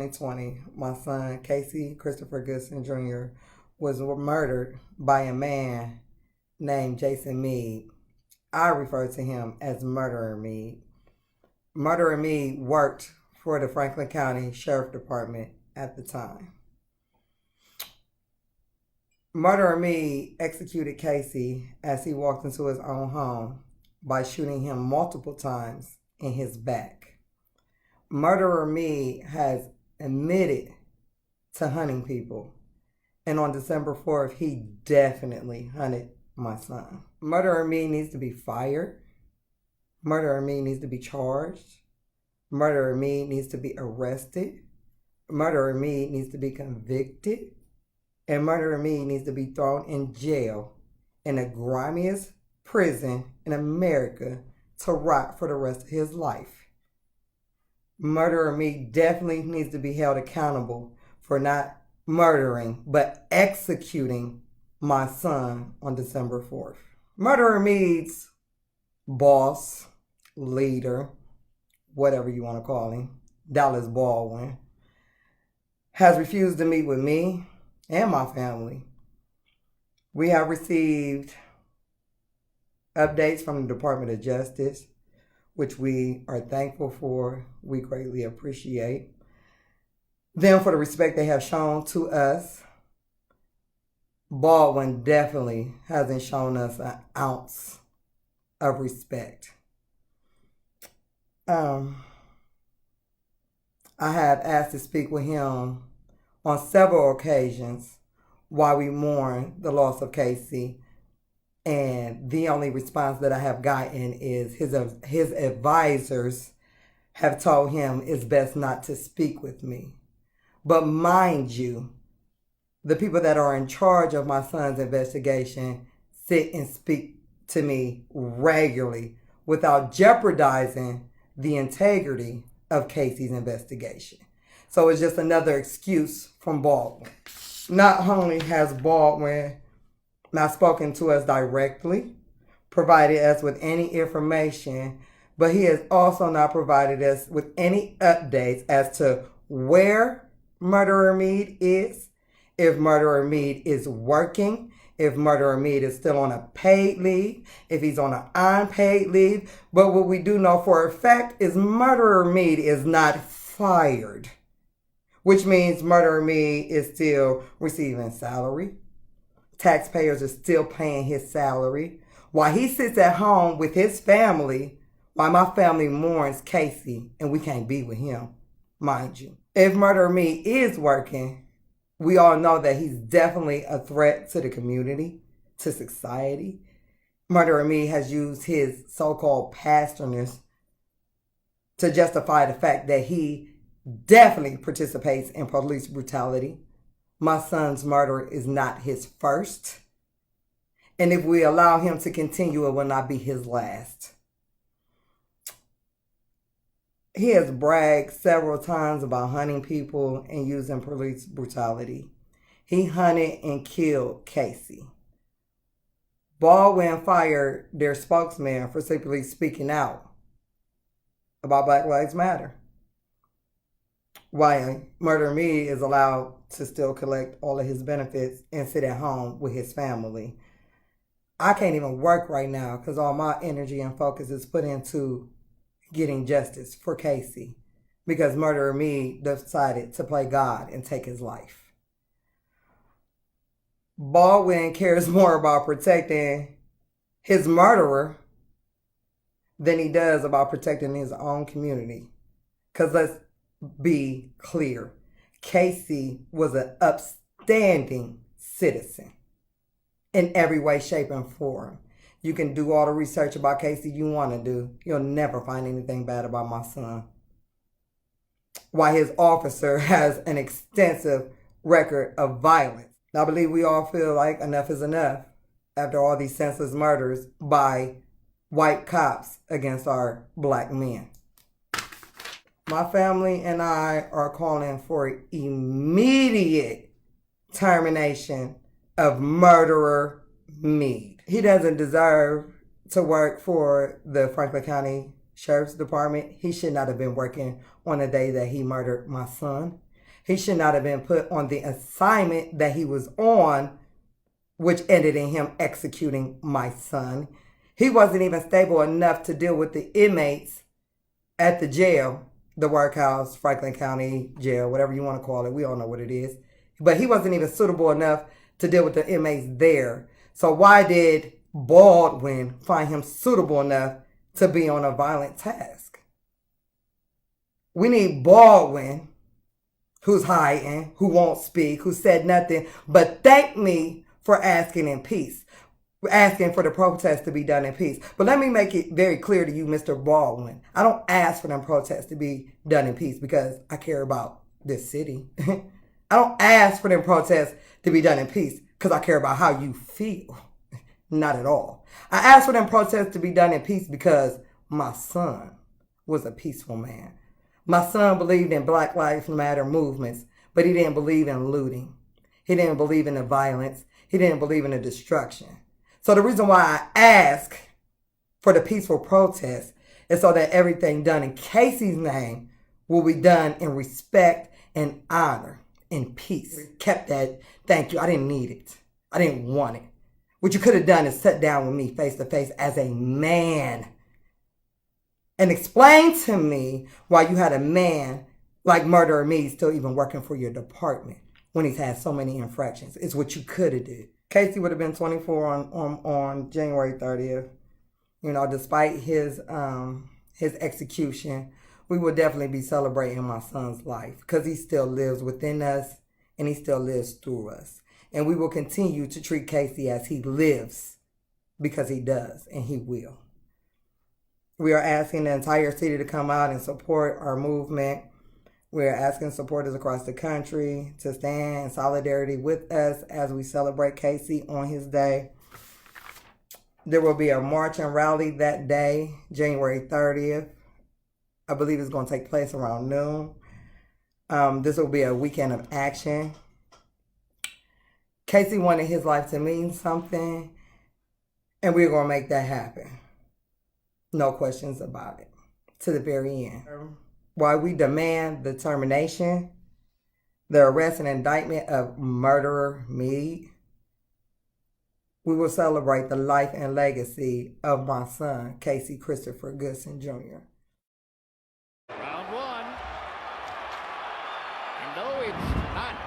2020, my son, Casey Christopher Goodson Jr., was murdered by a man named Jason Mead. I refer to him as Murderer Mead. Murderer Mead worked for the Franklin County Sheriff Department at the time. Murderer Mead executed Casey as he walked into his own home by shooting him multiple times in his back. Murderer Mead has admitted to hunting people, and on December 4th, he definitely hunted my son. Murderer Mead needs to be fired. Murderer Mead needs to be charged. Murderer Mead needs to be arrested. Murderer Mead needs to be convicted. And Murderer Mead needs to be thrown in jail in the grimiest prison in America to rot for the rest of his life. Murderer Mead definitely needs to be held accountable for not murdering but executing my son on December 4th. Murderer Mead's boss, leader, whatever you want to call him, Dallas Baldwin, has refused to meet with me and my family. We have received updates from the Department of Justice, which we are thankful for. We greatly appreciate them for the respect they have shown to us. Baldwin definitely hasn't shown us an ounce of respect. I have asked to speak with him on several occasions while we mourn the loss of Casey, and the only response that I have gotten is his advisors have told him it's best not to speak with me. But mind you, the people that are in charge of my son's investigation sit and speak to me regularly without jeopardizing the integrity of Casey's investigation. So it's just another excuse from Baldwin. Not only has Baldwin not spoken to us directly, provided us with any information, but he has also not provided us with any updates as to where Murderer Mead is, if Murderer Mead is working, if Murderer Mead is still on a paid leave, if he's on an unpaid leave. But what we do know for a fact is Murderer Mead is not fired, which means Murderer Mead is still receiving salary. Taxpayers are still paying his salary while he sits at home with his family, while my family mourns Casey and we can't be with him, mind you. If Murderer Mead is working, we all know that he's definitely a threat to the community, to society. Murderer Mead has used his so-called pastorness to justify the fact that he definitely participates in police brutality. My son's murder is not his first. And if we allow him to continue, it will not be his last. He has bragged several times about hunting people and using police brutality. He hunted and killed Casey. Baldwin fired their spokesman for simply speaking out about Black Lives Matter, while Murderer Mead is allowed to still collect all of his benefits and sit at home with his family. I can't even work right now because all my energy and focus is put into getting justice for Casey because Murderer Mead decided to play God and take his life. Baldwin cares more about protecting his murderer than he does about protecting his own community. Because let's be clear, Casey was an upstanding citizen in every way, shape, and form. You can do all the research about Casey you want to do. You'll never find anything bad about my son. While his officer has an extensive record of violence. I believe we all feel like enough is enough after all these senseless murders by white cops against our Black men. My family and I are calling for immediate termination of Murderer Mead. He doesn't deserve to work for the Franklin County Sheriff's Department. He should not have been working on the day that he murdered my son. He should not have been put on the assignment that he was on, which ended in him executing my son. He wasn't even stable enough to deal with the inmates at the jail, the workhouse, Franklin County Jail, whatever you want to call it. We all know what it is. But he wasn't even suitable enough to deal with the inmates there. So why did Baldwin find him suitable enough to be on a violent task? We need Baldwin, who's hiding, who won't speak, who said nothing, but thank me for asking in peace, asking for the protest to be done in peace. But let me make it very clear to you, Mr. Baldwin. I don't ask for them protests to be done in peace because I care about this city. I don't ask for them protests to be done in peace because I care about how you feel. Not at all. I asked for them protests to be done in peace because my son was a peaceful man. My son believed in Black Lives Matter movements, but he didn't believe in looting. He didn't believe in the violence. He didn't believe in the destruction. So the reason why I ask for the peaceful protest is so that everything done in Casey's name will be done in respect and honor, in peace. Kept that. Thank you. I didn't need it. I didn't want it. What you could have done is sit down with me face to face as a man and explain to me why you had a man like Murderer Me still even working for your department when he's had so many infractions. It's what you could have did. Casey would have been 24 on January 30th. You know, despite his execution, we will definitely be celebrating my son's life because he still lives within us and he still lives through us. And we will continue to treat Casey as he lives because he does and he will. We are asking the entire city to come out and support our movement. We are asking supporters across the country to stand in solidarity with us as we celebrate Casey on his day. There will be a march and rally that day, January 30th. I believe it's going to take place around noon. This will be a weekend of action. Casey wanted his life to mean something, and we're going to make that happen. No questions about it. To the very end. While we demand the termination, the arrest and indictment of Murderer Me, we will celebrate the life and legacy of my son, Casey Christopher Goodson Jr.